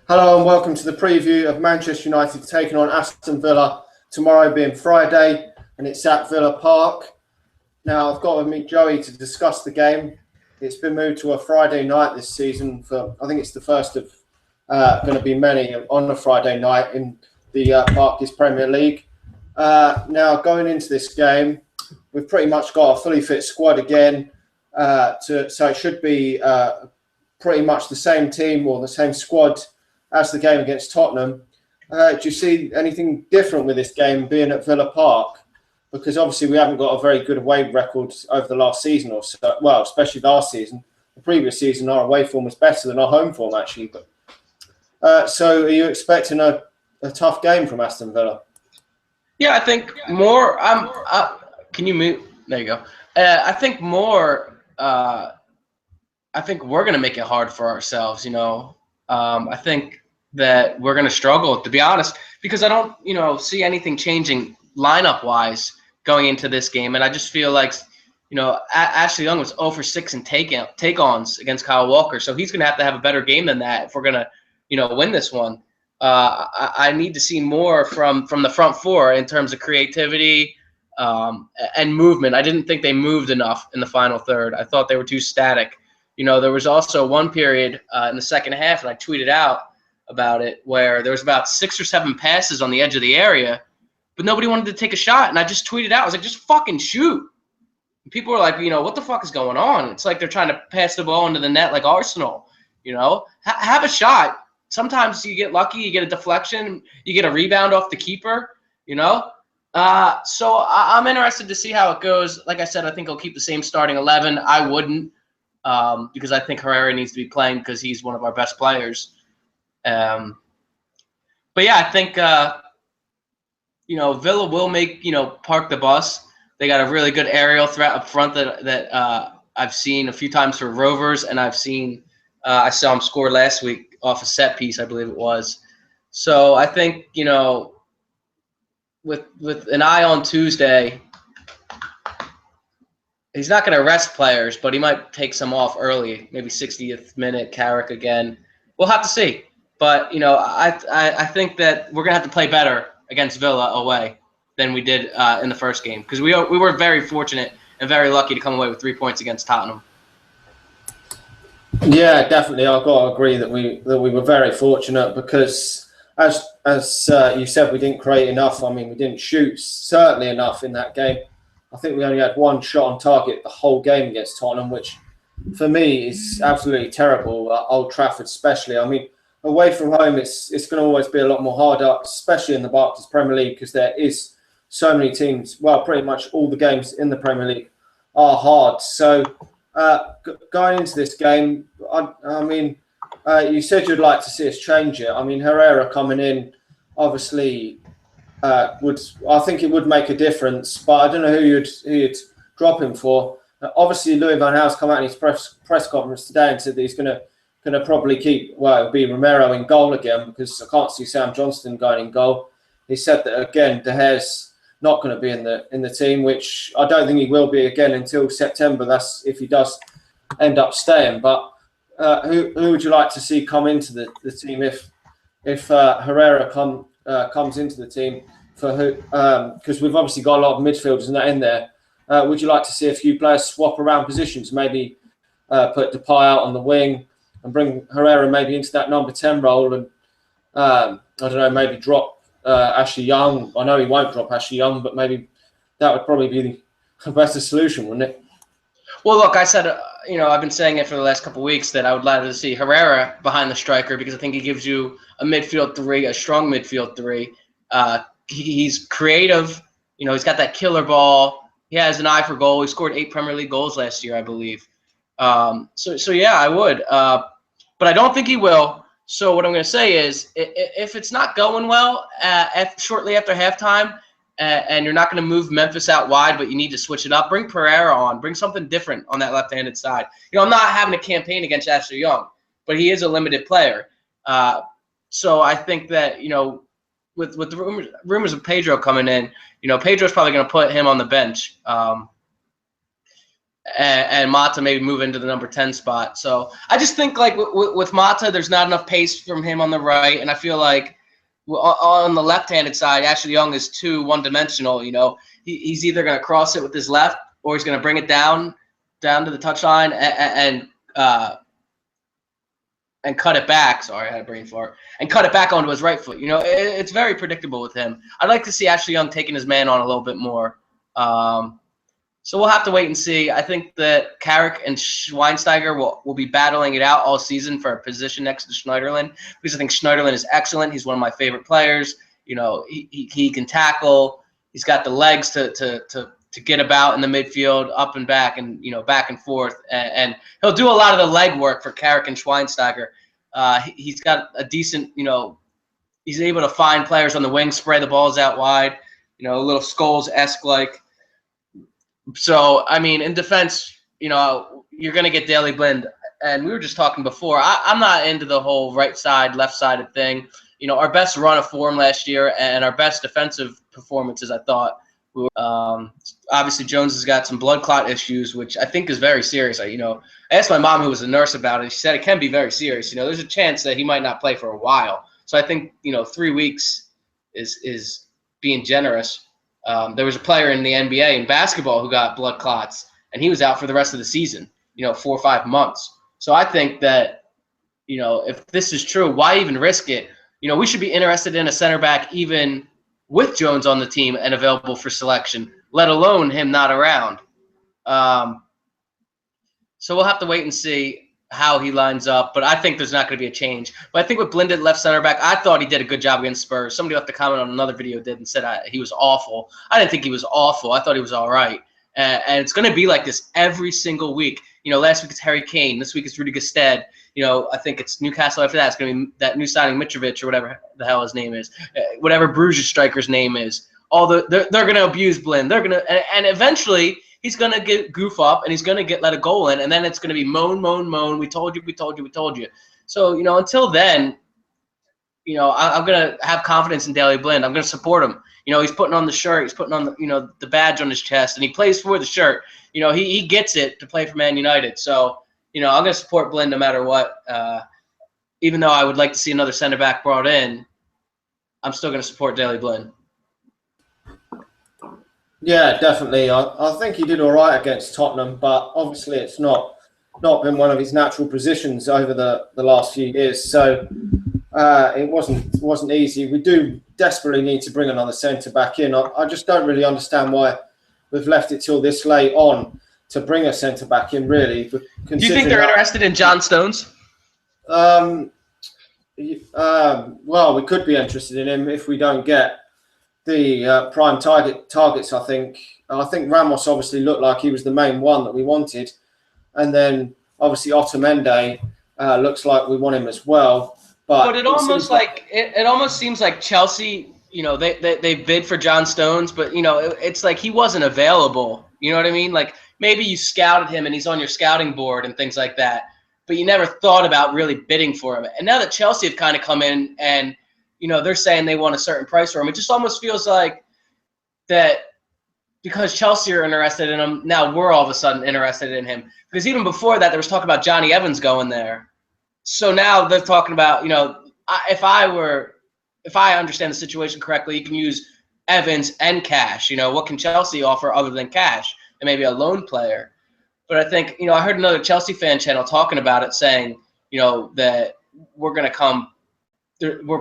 Hello and welcome to the preview of Manchester United taking on Aston Villa tomorrow being Friday, and it's at Villa Park. Now I've got to meet Joey to discuss the game. It's been moved to a Friday night this season for, I think it's the first of going to be many on a Friday night in the Barclays Premier League. Now going into this game, we've pretty much got a fully fit squad again, so it should be pretty much the same team or the same squad as the game against Tottenham. Do you see anything different with this game being at Villa Park? Because obviously we haven't got a very good away record over the last season or so. Well, especially last season. The previous season, our away form was better than our home form, actually. But so are you expecting a tough game from Aston Villa? Yeah, I think more. Can you move? There you go. I think more. I think we're gonna make it hard for ourselves. I think that we're going to struggle, to be honest, because I don't, see anything changing lineup-wise going into this game. And I just feel like, Ashley Young was 0 for 6 in take-ons against Kyle Walker. So he's going to have a better game than that if we're going to, win this one. I need to see more from the front four in terms of creativity and movement. I didn't think they moved enough in the final third. I thought they were too static. There was also one period in the second half, and I tweeted out about it, where there was about 6 or 7 passes on the edge of the area, but nobody wanted to take a shot. And I just tweeted out, I was like, just fucking shoot. And people were like, what the fuck is going on? It's like they're trying to pass the ball into the net like Arsenal, have a shot. Sometimes you get lucky, you get a deflection, you get a rebound off the keeper, So I'm interested to see how it goes. Like I said, I think I'll keep the same starting 11. I wouldn't. Because I think Herrera needs to be playing because he's one of our best players. But yeah, I think Villa will make park the bus. They got a really good aerial threat up front that I've seen a few times for Rovers, and I've seen I saw him score last week off a set piece, I believe it was. So I think with an eye on Tuesday. He's not going to rest players, but he might take some off early, maybe 60th minute, Carrick again. We'll have to see. But, I think that we're going to have to play better against Villa away than we did in the first game, because we were very fortunate and very lucky to come away with 3 points against Tottenham. Yeah, definitely. I've got to agree that we were very fortunate because, as you said, we didn't create enough. I mean, we didn't shoot certainly enough in that game. I think we only had one shot on target the whole game against Tottenham, which for me is absolutely terrible at Old Trafford especially. I mean, away from home, it's going to always be a lot more harder, especially in the Barclays Premier League, because there is so many teams. Well, pretty much all the games in the Premier League are hard. So going into this game, I mean, you said you'd like to see us change it. I mean, Herrera coming in, obviously, I think it would make a difference, but I don't know who you'd drop him for. Obviously, Louis van Gaal's come out in his press conference today and said that he's going to probably keep, it'll be Romero in goal again, because I can't see Sam Johnston going in goal. He said that again, De Gea's not going to be in the team, which I don't think he will be again until September. That's if he does end up staying. But who would you like to see come into the team if Herrera comes into the team? For who? Because we've obviously got a lot of midfielders and that in there. Would you like to see a few players swap around positions? Maybe put Depay out on the wing and bring Herrera maybe into that number 10 role, and I don't know, maybe drop Ashley Young. I know he won't drop Ashley Young, but maybe that would probably be the better solution, wouldn't it? Well, look, I said, I've been saying it for the last couple of weeks that I would like to see Herrera behind the striker, because I think he gives you a midfield three, a strong midfield three. He's creative. He's got that killer ball. He has an eye for goal. He scored 8 Premier League goals last year, I believe. So yeah, I would. But I don't think he will. So what I'm going to say is, if it's not going well shortly after halftime, and you're not going to move Memphis out wide, but you need to switch it up, bring Pereira on. Bring something different on that left-handed side. I'm not having a campaign against Ashley Young, but he is a limited player. So I think that, with the rumors of Pedro coming in, Pedro's probably going to put him on the bench. and Mata maybe move into the number 10 spot. So I just think like with Mata, there's not enough pace from him on the right, and I feel like on the left-handed side, Ashley Young is too one-dimensional. You know, he's either going to cross it with his left or he's going to bring it down to the touchline and cut it back. Sorry, I had a brain fart. And cut it back onto his right foot. You know, it's very predictable with him. I'd like to see Ashley Young taking his man on a little bit more. So we'll have to wait and see. I think that Carrick and Schweinsteiger will be battling it out all season for a position next to Schneiderlin, because I think Schneiderlin is excellent. He's one of my favorite players. You know, he can tackle. He's got the legs to get about in the midfield, up and back, and back and forth. And he'll do a lot of the leg work for Carrick and Schweinsteiger. He's got a decent, he's able to find players on the wing, spray the balls out wide. A little Scholes-esque like. So, I mean, in defense, you're going to get Daley Blind. And we were just talking before, I'm not into the whole right side, left sided thing. Our best run of form last year and our best defensive performances, I thought, obviously Jones has got some blood clot issues, which I think is very serious. I asked my mom, who was a nurse, about it. She said it can be very serious. There's a chance that he might not play for a while. So I think, 3 weeks is being generous. There was a player in the NBA in basketball who got blood clots, and he was out for the rest of the season, 4 or 5 months. So I think that, if this is true, why even risk it? We should be interested in a center back even with Jones on the team and available for selection, let alone him not around. So we'll have to wait and see how he lines up, but I think there's not going to be a change. But I think with Blind at left center back, I thought he did a good job against Spurs. Somebody left a comment on another video and said he was awful. I didn't think he was awful. I thought he was all right. And it's going to be like this every single week. Last week it's Harry Kane. This week it's Rudy Gestede. I think it's Newcastle after that. It's going to be that new signing Mitrovic or whatever the hell his name is. Whatever Bruges striker's name is. They're going to abuse Blind. They're going to and eventually he's going to get goof up and he's going to let a goal in, and then it's going to be moan, moan, moan. We told you, we told you, we told you. So, until then, I'm going to have confidence in Daley Blind. I'm going to support him. He's putting on the shirt. He's putting on the, the badge on his chest, and he plays for the shirt. He gets it to play for Man United. So, I'm going to support Blind no matter what. Even though I would like to see another center back brought in, I'm still going to support Daley Blind. Yeah, definitely. I think he did all right against Tottenham, but obviously it's not been one of his natural positions over the last few years. So it wasn't easy. We do desperately need to bring another centre back in. I just don't really understand why we've left it till this late on to bring a centre back in. Really, do you think they're interested in John Stones? Well, we could be interested in him if we don't get the prime targets. I think Ramos obviously looked like he was the main one that we wanted, and then obviously Otamendi looks like we want him as well. But it almost it almost seems like Chelsea, they bid for John Stones, but it's like he wasn't available. You know what I mean? Like maybe you scouted him and he's on your scouting board and things like that, but you never thought about really bidding for him. And now that Chelsea have kind of come in and they're saying they want a certain price for him, it just almost feels like that because Chelsea are interested in him, now we're all of a sudden interested in him. Because even before that, there was talk about Johnny Evans going there. So now they're talking about, if I understand the situation correctly, you can use Evans and cash. What can Chelsea offer other than cash and maybe a loan player? But I think, I heard another Chelsea fan channel talking about it, saying, that we're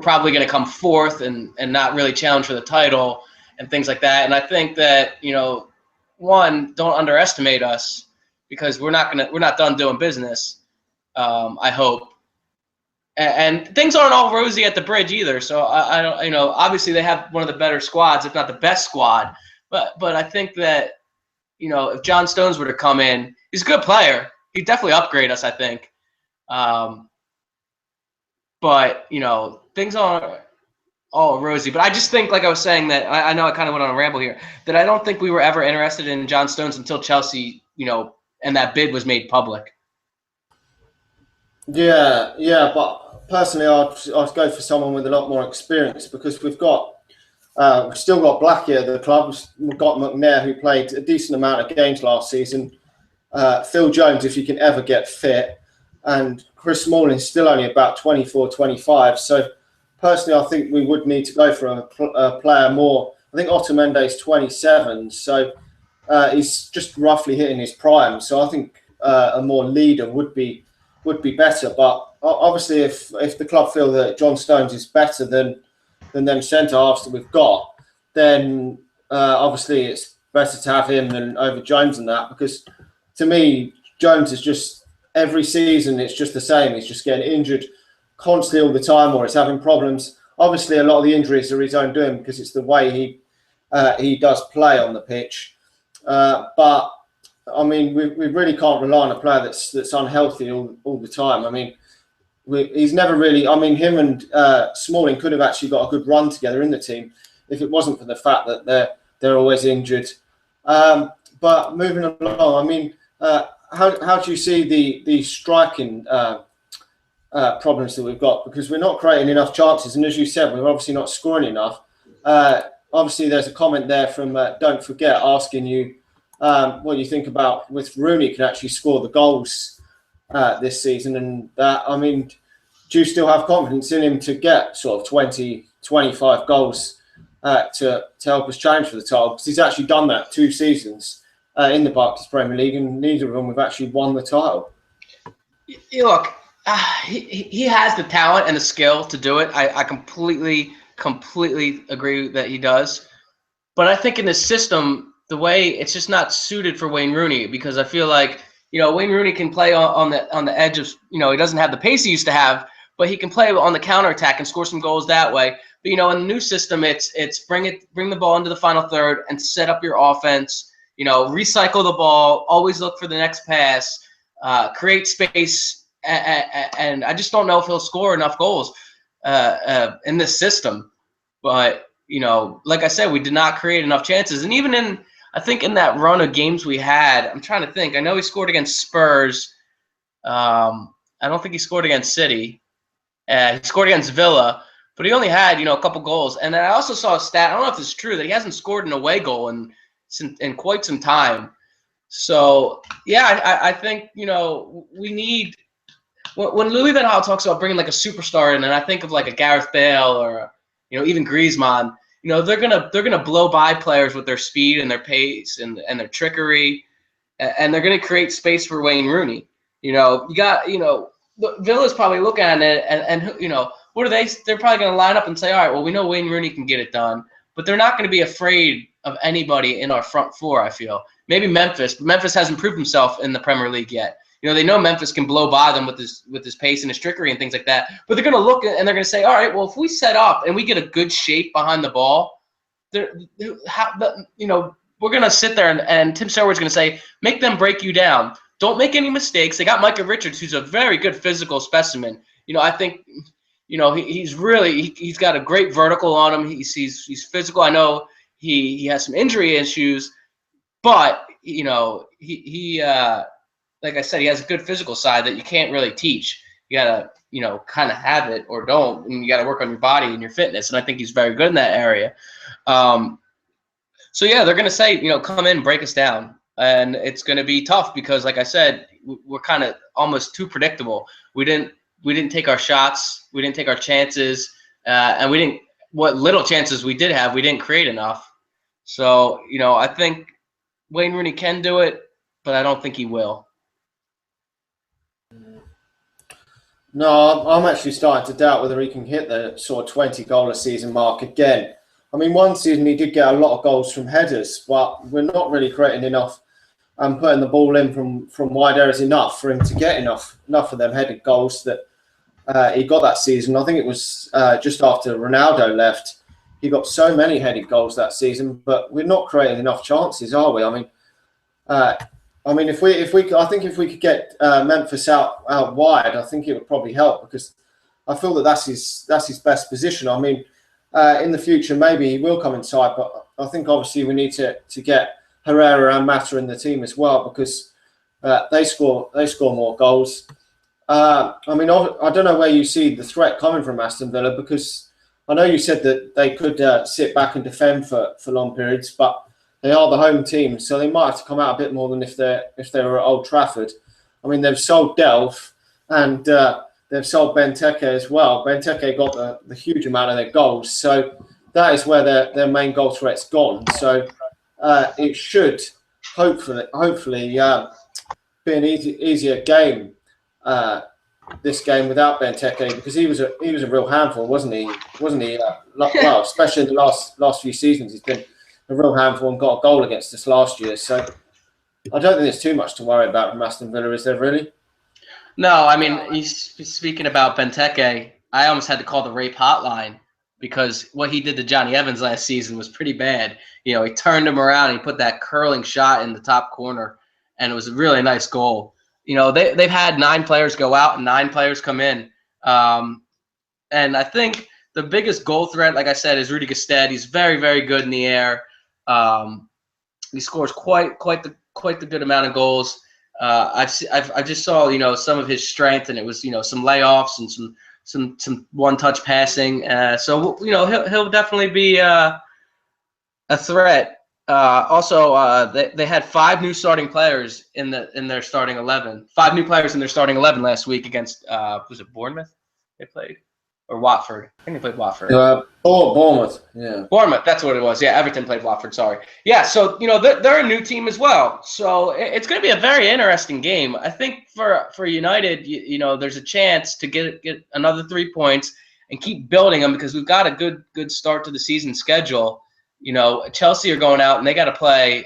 probably going to come fourth and not really challenge for the title and things like that. And I think that, one, don't underestimate us because we're not done doing business. I hope. And things aren't all rosy at the Bridge either. So I don't, obviously they have one of the better squads, if not the best squad. But I think that, if John Stones were to come in, he's a good player. He'd definitely upgrade us, I think. But, things aren't all rosy. But I just think, like I was saying, that I know I kind of went on a ramble here, that I don't think we were ever interested in John Stones until Chelsea, and that bid was made public. Yeah, but personally, I'd go for someone with a lot more experience because we've still got Blackie at the club. We've got McNair, who played a decent amount of games last season. Phil Jones, if he can ever get fit, and Chris Smalling's still only about 24, 25. So personally, I think we would need to go for a player more. I think Otamendi's 27, so he's just roughly hitting his prime. So I think a more leader would be better. But obviously, if the club feel that John Stones is better than them centre halves that we've got, then obviously it's better to have him than over Jones and that. Because to me, Jones is just every season it's just the same. He's just getting injured constantly all the time, or he's having problems. Obviously, a lot of the injuries are his own doing because it's the way he does play on the pitch. But I mean, we really can't rely on a player that's unhealthy all the time. I mean, he's never really. I mean, him and Smalling could have actually got a good run together in the team if it wasn't for the fact that they're always injured. But moving along, I mean, how do you see the striking problems that we've got? Because we're not creating enough chances, and as you said, we're obviously not scoring enough. Obviously, there's a comment there from Don't Forget asking you what you think about if Rooney can actually score the goals this season. And that, I mean, do you still have confidence in him to get sort of 20, 25 goals to help us challenge for the title? Because he's actually done that 2 seasons in the Barclays Premier League, and neither of them have actually won the title. Look, he has the talent and the skill to do it. I completely agree that he does. But I think in this system, the way it's just not suited for Wayne Rooney, because I feel like, Wayne Rooney can play on the edge of, he doesn't have the pace he used to have, but he can play on the counterattack and score some goals that way. But, in the new system, it's bring the ball into the final third and set up your offense, recycle the ball, always look for the next pass, create space. And I just don't know if he'll score enough goals in this system. But, like I said, we did not create enough chances. And even I think in that run of games we had, I'm trying to think. I know he scored against Spurs. I don't think he scored against City. He scored against Villa. But he only had, a couple goals. And then I also saw a stat, I don't know if it's true, that he hasn't scored an away goal in quite some time. So, yeah, I think, we need – when Louis Van Gaal talks about bringing like a superstar in, and I think of like a Gareth Bale or, even Griezmann, they're gonna blow by players with their speed and their pace and their trickery, and they're gonna create space for Wayne Rooney. You got Villa's probably looking at it and what are they? They're probably gonna line up and say, all right, well, we know Wayne Rooney can get it done, but they're not gonna be afraid of anybody in our front four. I feel maybe Memphis, but Memphis hasn't proved himself in the Premier League yet. They know Memphis can blow by them with his pace and his trickery and things like that. But they're going to look and they're going to say, all right, well, if we set up and we get a good shape behind the ball, we're going to sit there and Tim Sherwood's going to say, make them break you down. Don't make any mistakes. They got Micah Richards, who's a very good physical specimen. I think, he's got a great vertical on him. He's physical. I know he has some injury issues, but, like I said, he has a good physical side that you can't really teach. You got to, kind of have it or don't, and you got to work on your body and your fitness, and I think he's very good in that area. So, yeah, they're going to say, come in, break us down, and it's going to be tough because, like I said, we're kind of almost too predictable. We didn't take our shots. We didn't take our chances, and what little chances we did have, we didn't create enough. So, I think Wayne Rooney can do it, but I don't think he will. No, I'm actually starting to doubt whether he can hit the sort of 20-goal a season mark again. I mean, one season he did get a lot of goals from headers, but we're not really creating enough and putting the ball in from wide areas enough for him to get enough of them headed goals that he got that season. I think it was just after Ronaldo left. He got so many headed goals that season, but we're not creating enough chances, are we? I mean, if we could get Memphis out wide, I think it would probably help because I feel that's his best position. I mean, in the future maybe he will come inside, but I think obviously we need to get Herrera and Mata in the team as well because they score more goals. I mean, I don't know where you see the threat coming from Aston Villa because I know you said that they could sit back and defend for long periods, but They are the home team, so they might have to come out a bit more than if they were at Old Trafford. I mean, they've sold Delph and they've sold Benteke as well. Benteke got the huge amount of their goals, so that is where their main goal threat's gone. So it should hopefully be an easier game this game without Benteke, because he was a real handful, wasn't he? Well, especially in the last few seasons, he's been a real handful and got a goal against us last year. So I don't think there's too much to worry about from Aston Villa, is there really? No, I mean, speaking about Benteke, I almost had to call the rape hotline because what he did to Johnny Evans last season was pretty bad. You know, he turned him around and he put that curling shot in the top corner, and it was a really nice goal. You know, they've had 9 players go out and 9 players come in. And I think the biggest goal threat, like I said, is Rudy Gestede. He's very, very good in the air. He scores quite the good amount of goals. I just saw, you know, some of his strength, and it was, you know, some layoffs and some one-touch passing. So, you know, he'll definitely be a threat. Also, they had 5 new starting players in their starting 11. 5 new players in their starting 11 last week against was it Bournemouth they played, or Watford? I think they played Watford. Bournemouth. Yeah. Bournemouth, that's what it was. Yeah, Everton played Watford. Sorry. Yeah, so you know they're a new team as well. So it's going to be a very interesting game. I think for United, you know, there's a chance to get another 3 points and keep building them, because we've got a good start to the season schedule. You know, Chelsea are going out and they got to play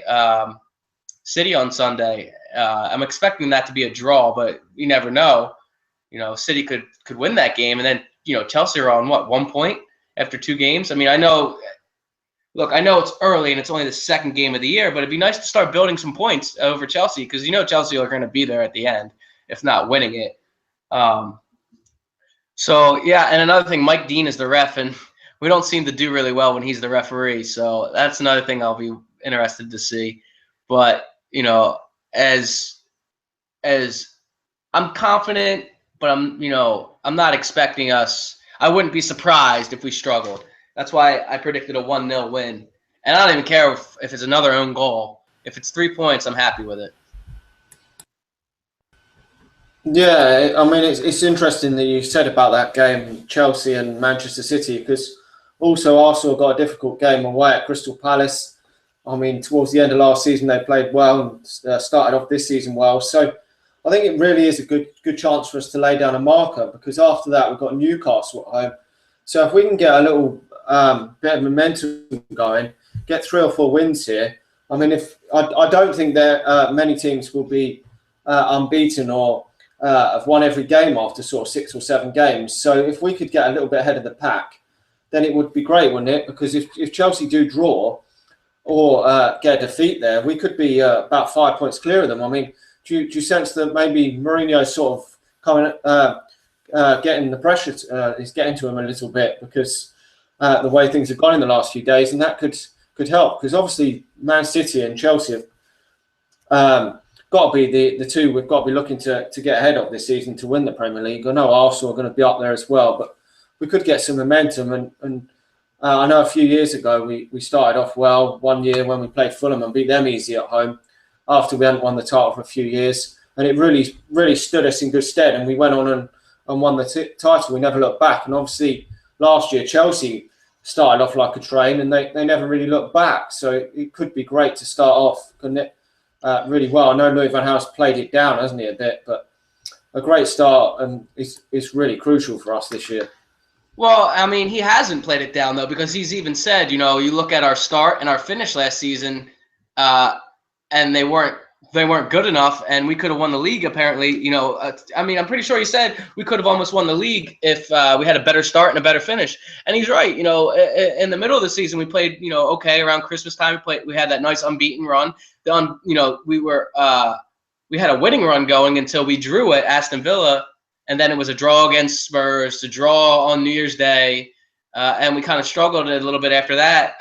City on Sunday. I'm expecting that to be a draw, but you never know. You know, City could win that game, and then, you know, Chelsea are on 1 point after 2 games. I mean, I know it's early and it's only the second game of the year, but it'd be nice to start building some points over Chelsea, because you know Chelsea are going to be there at the end, if not winning it. So yeah, and another thing, Mike Dean is the ref, and we don't seem to do really well when he's the referee. So that's another thing I'll be interested to see. But, you know, as I'm confident, but I'm not expecting us. I wouldn't be surprised if we struggled. That's why I predicted a 1-0 win. And I don't even care if it's another own goal. If it's 3 points, I'm happy with it. Yeah, I mean, it's interesting that you said about that game, Chelsea and Manchester City, because also Arsenal got a difficult game away at Crystal Palace. I mean, towards the end of last season, they played well and started off this season well. So I think it really is a good chance for us to lay down a marker, because after that, we've got Newcastle at home. So if we can get a little bit of momentum going, get 3 or 4 wins here, I mean, I don't think that many teams will be unbeaten or have won every game after sort of 6 or 7 games. So if we could get a little bit ahead of the pack, then it would be great, wouldn't it? Because if Chelsea do draw or get a defeat there, we could be about 5 points clear of them. I mean, do you sense that maybe Mourinho sort of coming, getting the pressure is getting to him a little bit, because the way things have gone in the last few days, and that could help, because obviously Man City and Chelsea have got to be the two we've got to be looking to get ahead of this season to win the Premier League. I know Arsenal are going to be up there as well, but we could get some momentum. And I know a few years ago we started off well, one year when we played Fulham and beat them easy at home after we hadn't won the title for a few years, and it really stood us in good stead, and we went on and won the title. We never looked back. And obviously last year Chelsea started off like a train, and they never really looked back. So it could be great to start off, couldn't it? Really well. I know Louis van Gaal played it down, hasn't he, a bit, but a great start, and it's really crucial for us this year. Well, I mean, he hasn't played it down, though, because he's even said, you know, you look at our start and our finish last season, and they weren't good enough, and we could have won the league, apparently. You know, I mean, I'm pretty sure he said we could have almost won the league if we had a better start and a better finish. And he's right. You know, in the middle of the season, we played, you know, okay, around Christmas time. We had that nice unbeaten run. You know, we had a winning run going until we drew at Aston Villa, and then it was a draw against Spurs, a draw on New Year's Day, and we kind of struggled a little bit after that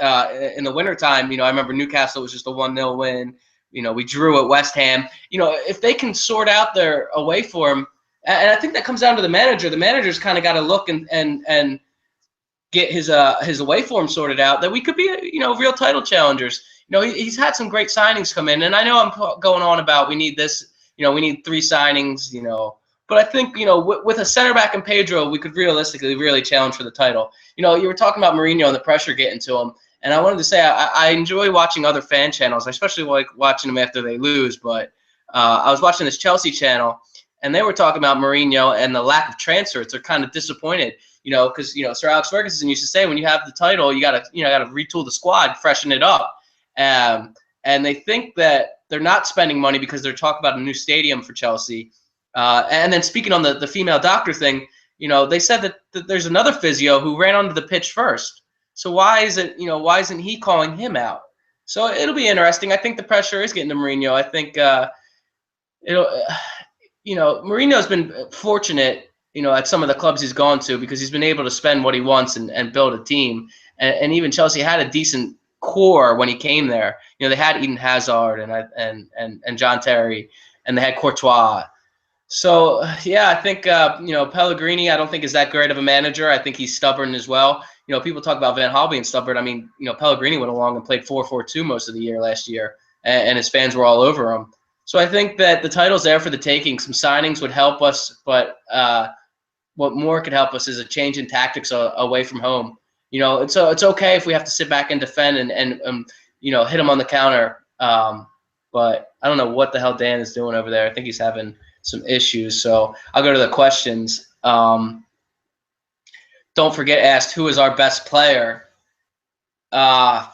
in the wintertime. You know, I remember Newcastle was just a 1-0 win. You know, we drew at West Ham. You know, if they can sort out their away form, and I think that comes down to the manager. The manager's kind of got to look and get his away form sorted out, that we could be, you know, real title challengers. he's had some great signings come in, and I know I'm going on about we need this, we need 3 signings, but I think, with a center back in Pedro, we could realistically really challenge for the title. You were talking about Mourinho and the pressure getting to him, and I wanted to say I enjoy watching other fan channels. I especially like watching them after they lose, but I was watching this Chelsea channel, and they were talking about Mourinho and the lack of transfers. They're kind of disappointed, because Sir Alex Ferguson used to say when you have the title, you gotta retool the squad, freshen it up, and they think that they're not spending money because they're talking about a new stadium for Chelsea. And then speaking on the female doctor thing, they said that there's another physio who ran onto the pitch first. So why isn't he calling him out? So it'll be interesting. I think the pressure is getting to Mourinho. I think Mourinho's been fortunate, at some of the clubs he's gone to because he's been able to spend what he wants and build a team. And even Chelsea had a decent core when he came there. They had Eden Hazard and John Terry, and they had Courtois. So, yeah, I think, Pellegrini, I don't think is that great of a manager. I think he's stubborn as well. People talk about Van Gaal being stubborn. I mean, Pellegrini went along and played 4-4-2 most of the year last year, and his fans were all over him. So I think that the title's there for the taking. Some signings would help us, but what more could help us is a change in tactics away from home. It's okay if we have to sit back and defend and hit them on the counter. But I don't know what the hell Dan is doing over there. I think he's having some issues. So I'll go to the questions. Don't forget asked, who is our best player? I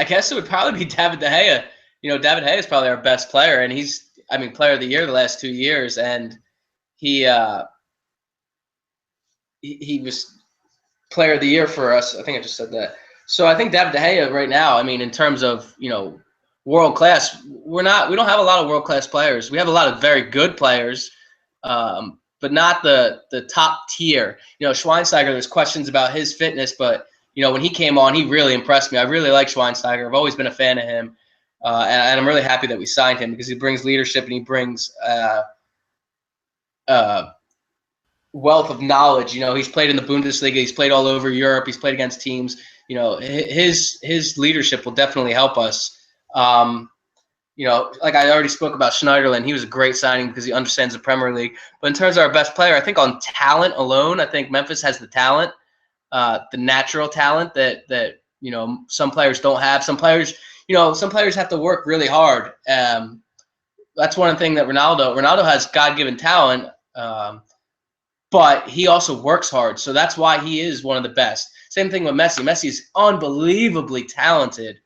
guess it would probably be David De Gea. David De Gea is probably our best player, and he's, player of the year the last 2 years, and he was player of the year for us. I think I just said that. So I think David De Gea right now, in terms of, world class, we don't have a lot of world class players. We have a lot of very good players, but not the top tier. Schweinsteiger, there's questions about his fitness, but when he came on, he really impressed me. I really like Schweinsteiger. I've always been a fan of him, and I'm really happy that we signed him because he brings leadership and he brings wealth of knowledge. He's played in the Bundesliga, he's played all over Europe, he's played against teams. His leadership will definitely help us. Like I already spoke about Schneiderlin, he was a great signing because he understands the Premier League. But in terms of our best player, I think on talent alone, I think Memphis has the talent, the natural talent that some players don't have. Some players have to work really hard. That's one thing that Ronaldo has God-given talent, but he also works hard. So that's why he is one of the best. Same thing with Messi. Messi is unbelievably talented,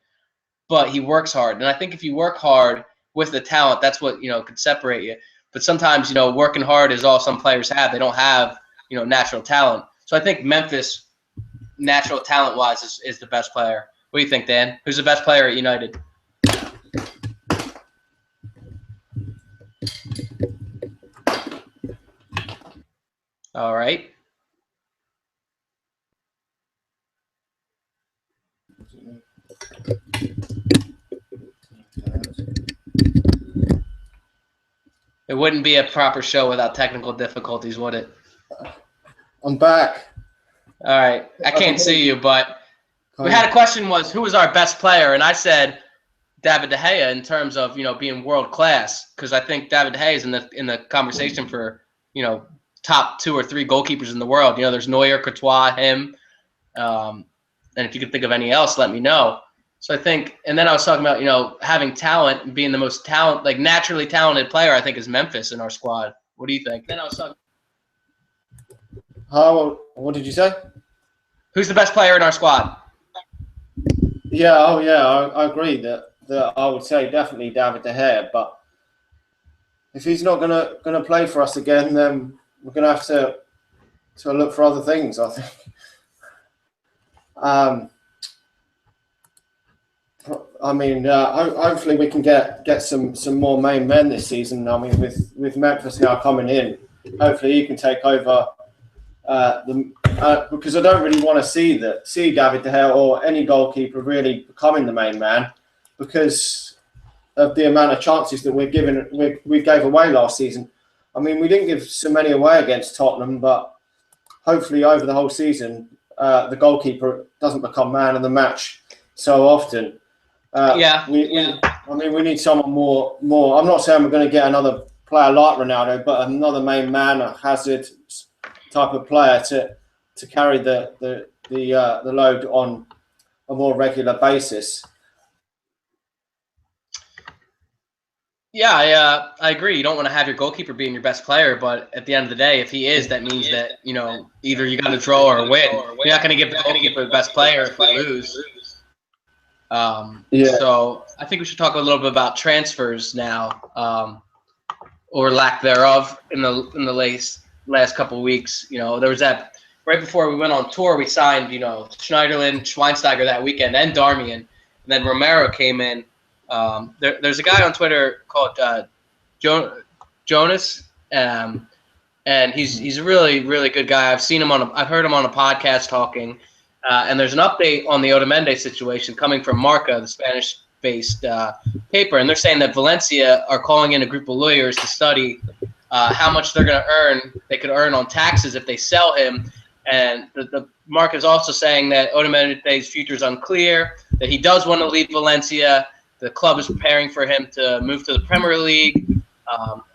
but he works hard. And I think if you work hard with the talent, that's what, could separate you. But sometimes, working hard is all some players have. They don't have, natural talent. So I think Memphis, natural talent-wise, is the best player. What do you think, Dan? Who's the best player at United? All right. It wouldn't be a proper show without technical difficulties, would it? I'm back. All right. I can't see you, but we had a question was, who was our best player? And I said David De Gea in terms of, being world class, because I think David De Gea is in the conversation for, top 2 or 3 goalkeepers in the world. There's Neuer, Courtois, him. And if you can think of any else, let me know. So I think, and then I was talking about, having talent and being the most naturally talented player, I think, is Memphis in our squad. What do you think? Then I was talking. What did you say? Who's the best player in our squad? Yeah, I agree that I would say definitely David De Gea, but if he's not gonna play for us again, then we're gonna have to look for other things, I think. Hopefully we can get some more main men this season. With Memphis now coming in, hopefully he can take over because I don't really want to see David De Gea or any goalkeeper really becoming the main man because of the amount of chances that we gave away last season. We didn't give so many away against Tottenham, but hopefully over the whole season, the goalkeeper doesn't become man of the match so often. I mean, we need someone more. I'm not saying we're going to get another player like Ronaldo, but another main man, a Hazard type of player to carry the load on a more regular basis. Yeah, I agree. You don't want to have your goalkeeper being your best player, but at the end of the day, if he is, that means that, you know, either you got to draw or win. You're not going to give the goalkeeper the best player if we lose. So I think we should talk a little bit about transfers now, or lack thereof in the last couple of weeks. You know, there was that right before we went on tour, we signed, you know, Schneiderlin, Schweinsteiger that weekend, and Darmian, and then Romero came in. There's a guy on Twitter called Jonas, and he's a really, really good guy. I've heard him on a podcast talking, and there's an update on the Otamendi situation coming from Marca, the Spanish-based paper, and they're saying that Valencia are calling in a group of lawyers to study how much they could earn on taxes if they sell him. And the Marca is also saying that Otamendi's future is unclear, that he does want to leave Valencia. The club is preparing for him to move to the Premier League.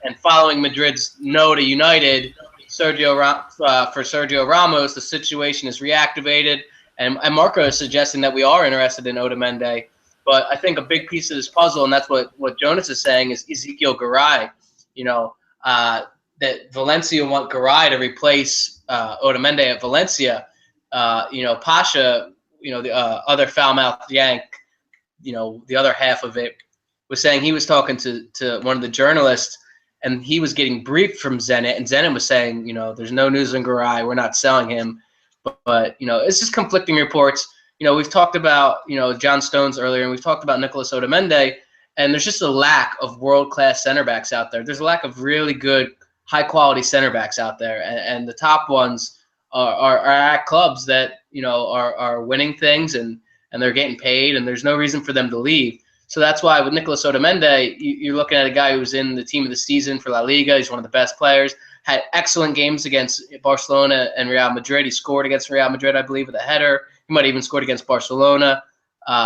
And following Madrid's no to United, for Sergio Ramos, the situation is reactivated. And Marco is suggesting that we are interested in Otamendi. But I think a big piece of this puzzle, and that's what Jonas is saying, is Ezekiel Garay. You know, that Valencia want Garay to replace Otamendi at Valencia. You know, Pasha, you know, the other foul-mouthed Yank, you know, the other half of it, was saying he was talking to one of the journalists, and he was getting briefed from Zenit, and Zenit was saying, you know, there's no news on Garay, we're not selling him. But you know, it's just conflicting reports. You know, we've talked about, you know, John Stones earlier, and we've talked about Nicolas Otamendi, and there's just a lack of world-class center backs out there. There's a lack of really good, high-quality center backs out there, and the top ones are at clubs that, you know, are winning things, and they're getting paid, and there's no reason for them to leave. So that's why with Nicolas Otamendi, you're looking at a guy who's in the team of the season for La Liga. He's one of the best players. Had excellent games against Barcelona and Real Madrid. He scored against Real Madrid, I believe, with a header. He might have even scored against Barcelona.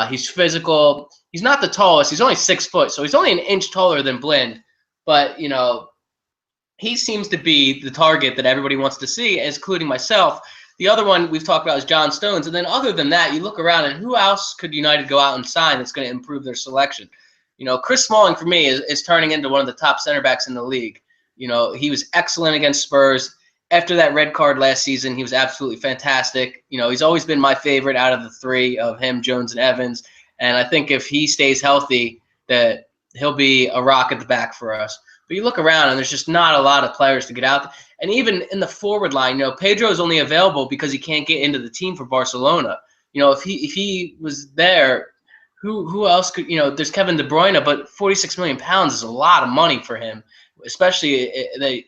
He's physical. He's not the tallest. He's only 6 foot, so he's only an inch taller than Blind. But, you know, he seems to be the target that everybody wants to see, including myself. The other one we've talked about is John Stones. And then other than that, you look around, and who else could United go out and sign that's going to improve their selection? You know, Chris Smalling, for me, is turning into one of the top center backs in the league. You know, he was excellent against Spurs. After that red card last season, he was absolutely fantastic. You know, he's always been my favorite out of the three of him, Jones, and Evans. And I think if he stays healthy, that he'll be a rock at the back for us. But you look around, and there's just not a lot of players to get out. And even in the forward line, you know, Pedro is only available because he can't get into the team for Barcelona. You know, if he was there, who else could? You know, there's Kevin De Bruyne, but 46 million pounds is a lot of money for him. Especially,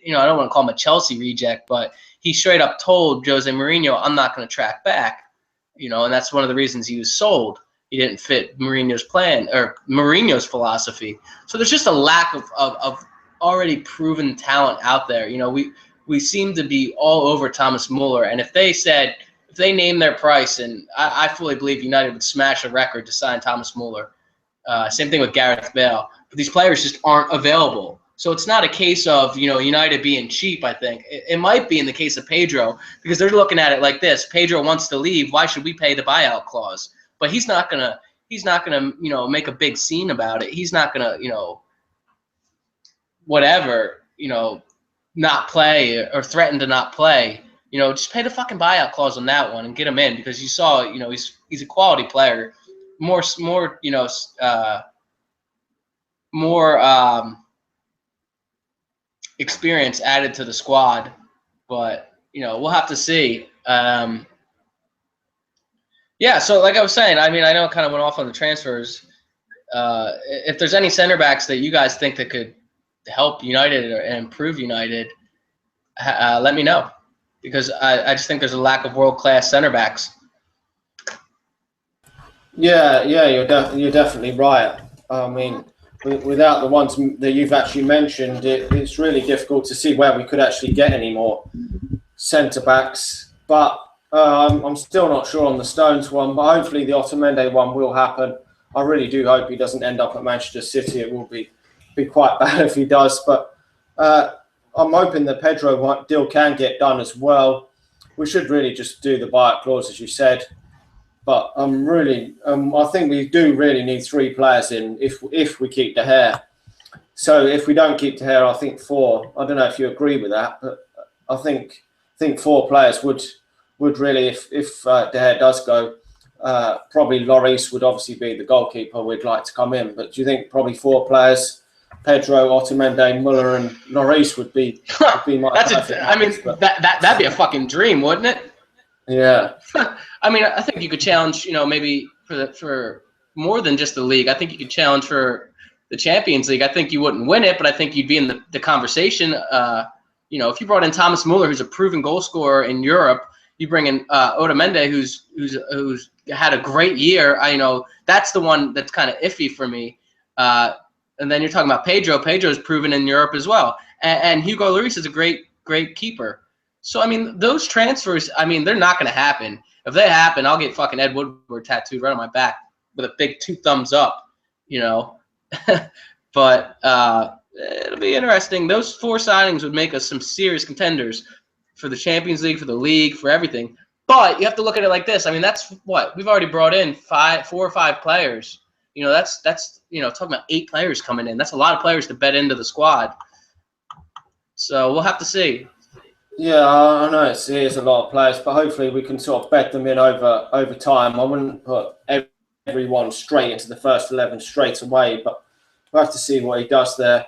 you know, I don't want to call him a Chelsea reject, but he straight up told Jose Mourinho, "I'm not going to track back." You know, and that's one of the reasons he was sold. He didn't fit Mourinho's plan or Mourinho's philosophy. So there's just a lack of already proven talent out there. You know, we seem to be all over Thomas Muller, and if they name their price, and I fully believe United would smash a record to sign Thomas Muller. Same thing with Gareth Bale, but these players just aren't available. So it's not a case of, you know, United being cheap. I think it might be in the case of Pedro, because they're looking at it like this: Pedro wants to leave. Why should we pay the buyout clause? But he's not gonna, you know, make a big scene about it. He's not gonna, you know, whatever, you know, not play or threaten to not play. You know, just pay the fucking buyout clause on that one and get him in, because you saw, you know, he's a quality player. More, you know, more experience added to the squad. But, you know, we'll have to see. Yeah, so like I was saying, I mean, I know I kind of went off on the transfers. If there's any center backs that you guys think that could help United and improve United, let me know, because I just think there's a lack of world-class center backs. Yeah, you're definitely right. I mean, without the ones that you've actually mentioned, it's really difficult to see where we could actually get any more centre backs. But I'm still not sure on the Stones one, but hopefully the Otamendi one will happen. I really do hope he doesn't end up at Manchester City. It will be quite bad if he does. But I'm hoping the Pedro deal can get done as well. We should really just do the buyout clause, as you said. But I'm really, I think we do really need 3 players in if we keep De Gea. So if we don't keep De Gea, I think 4. I don't know if you agree with that, but I think 4 players would really, if De Gea does go, probably Lloris would obviously be the goalkeeper. We'd like to come in, but do you think probably 4 players? Pedro, Otamendi, Muller, and Lloris would be my. That'd be a fucking dream, wouldn't it? Yeah. I mean, I think you could challenge, maybe for more than just the league. I think you could challenge for the Champions League. I think you wouldn't win it, but I think you'd be in the conversation. If you brought in Thomas Muller, who's a proven goal scorer in Europe, you bring in Otamendi, who's had a great year. That's the one that's kind of iffy for me. And then you're talking about Pedro. Pedro's proven in Europe as well, and Hugo Lloris is a great keeper. So, I mean, those transfers, I mean, they're not going to happen. If they happen, I'll get fucking Ed Woodward tattooed right on my back with a big 2 thumbs up, But it'll be interesting. Those 4 signings would make us some serious contenders for the Champions League, for the league, for everything. But you have to look at it like this. I mean, that's what? We've already brought in 4 or 5 players. That's talking about 8 players coming in. That's a lot of players to bet into the squad. So we'll have to see. Yeah, I know it is a lot of players, but hopefully we can sort of bed them in over time. I wouldn't put everyone straight into the first 11 straight away, but we'll have to see what he does there.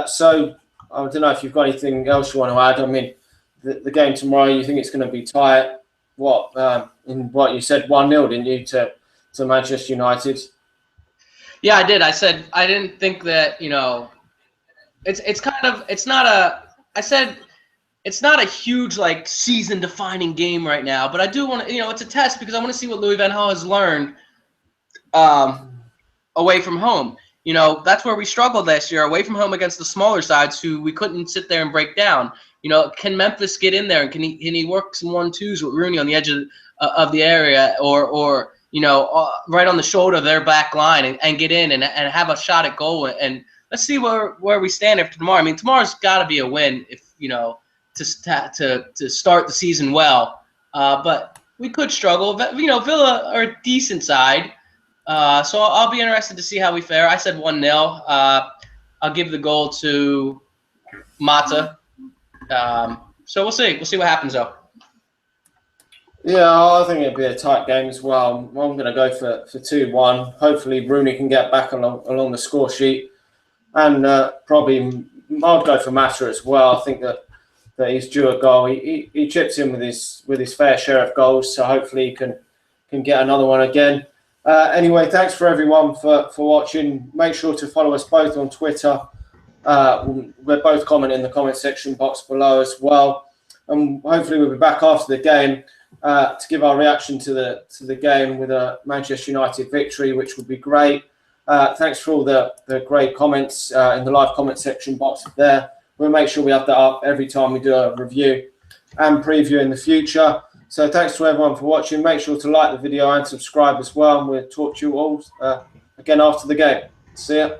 So I don't know if you've got anything else you want to add. I mean, the game tomorrow, you think it's going to be tight? In what you said, 1-0, didn't you, to Manchester United? Yeah, I did. I said I didn't think that, it's not a huge season-defining game right now, but I do want to, it's a test because I want to see what Louis van Gaal has learned away from home. That's where we struggled last year, away from home against the smaller sides who we couldn't sit there and break down. Can Memphis get in there and can he work some 1-2s with Rooney on the edge of the area or right on the shoulder of their back line and get in and have a shot at goal and let's see where we stand after tomorrow. I mean, tomorrow's got to be a win if to start the season well. But we could struggle. But, Villa are a decent side. So I'll be interested to see how we fare. I said 1-0. I'll give the goal to Mata. So we'll see. We'll see what happens, though. Yeah, I think it'll be a tight game as well. I'm going to go for 2-1. Hopefully, Rooney can get back along the score sheet. And probably I'll go for Mata as well. I think that he's due a goal. He chips in with his fair share of goals, so hopefully he can get another one again. Anyway, thanks for everyone for watching. Make sure to follow us both on Twitter. We're both commenting in the comment section box below as well. And hopefully we'll be back after the game to give our reaction to the game with a Manchester United victory, which would be great. Thanks for all the great comments in the live comment section box there. We'll make sure we have that up every time we do a review and preview in the future. So thanks to everyone for watching. Make sure to like the video and subscribe as well. And we'll talk to you all again after the game. See ya.